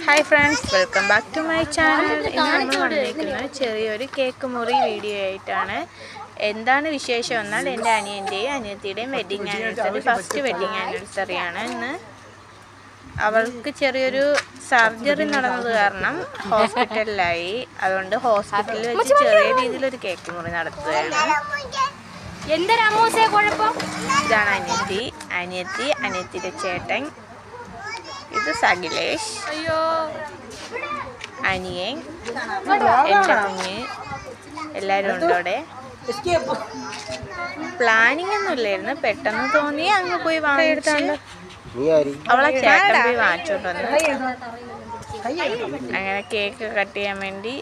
Hi friends, welcome back to my channel. ഇന്ന് നമ്മൾ വന്നിരിക്കുന്നത് ചെറിയൊരു കേക്ക് മുറി വീഡിയോ ആയിട്ടാണ്. എന്താണ് വിശേഷം എന്നാൽ എൻ്റെ അനിയൻ്റെയും അനിയത്തിയുടെയും വെഡ്ഡിങ് ആനിവേഴ്സറി, ഫസ്റ്റ് വെഡ്ഡിങ് ആനിവേഴ്സറിയാണ് ഇന്ന്. അവൾക്ക് ചെറിയൊരു സർജറി നടന്നത് കാരണം ഹോസ്പിറ്റലിലായി. അതുകൊണ്ട് ഹോസ്പിറ്റലിൽ വെച്ച് ചെറിയ രീതിയിലൊരു കേക്ക് മുറി നടത്തുകയാണ്. ഇതാണ് അനിയത്തിയുടെ ചേട്ടൻ. ഇത് സകിലേഷ്, അനിയൻ, എൻ്റെ കുഞ്ഞ്, എല്ലാവരും ഉണ്ട് അവിടെ. പ്ലാനിങ് ഒന്നും ഇല്ലായിരുന്നു, പെട്ടെന്ന് തോന്നി അങ്ങ് പോയി വാങ്ങിച്ച് അവളെ ചേട്ടൻ പോയി വാങ്ങിച്ചോണ്ട് വന്നു. അങ്ങനെ കേക്ക് കട്ട് ചെയ്യാൻ വേണ്ടി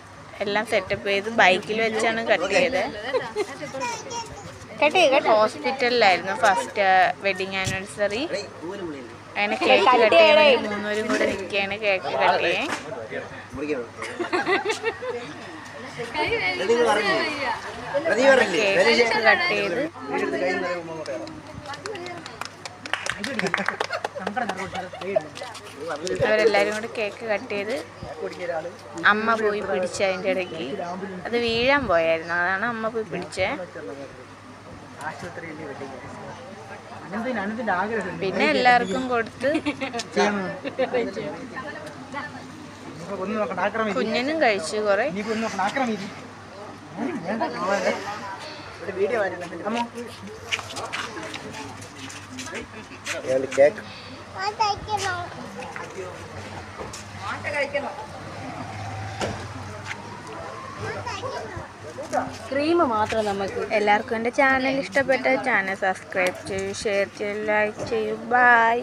എല്ലാം സെറ്റപ്പ് ചെയ്ത് ബൈക്കിൽ വെച്ചാണ് കട്ട് ചെയ്തത്. ഹോസ്പിറ്റലിലായിരുന്നു ഫസ്റ്റ് വെഡിങ് ആനിവേഴ്സറി. അങ്ങനെ കേക്ക് കട്ട് ചെയ്യാൻ വേണ്ടി മൂന്നുപേരും കൂടെ നിൽക്കുകയാണ്. കേക്ക് കട്ട് ചെയ്യാൻ കേക്ക് കട്ട് ചെയ്ത് അവരെല്ലാരും കൂടെ കേക്ക് കട്ട് ചെയ്ത് അമ്മ പോയി പിടിച്ച അതിൻ്റെ ഇടയ്ക്ക് അത് വീഴാൻ പോയായിരുന്നു. അതാണ് അമ്മ പോയി പിടിച്ചത്. പിന്നെ എല്ലാവർക്കും കൊടുത്ത് കുഞ്ഞിനും കഴിച്ചു കുറെ. ക്രീം മാത്രം നമുക്ക്. എല്ലാവർക്കും എൻ്റെ ചാനൽ ഇഷ്ടപ്പെട്ട ചാനൽ സബ്സ്ക്രൈബ് ചെയ്യൂ, ഷെയർ ചെയ്യൂ, ലൈക്ക് ചെയ്യൂ. ബൈ.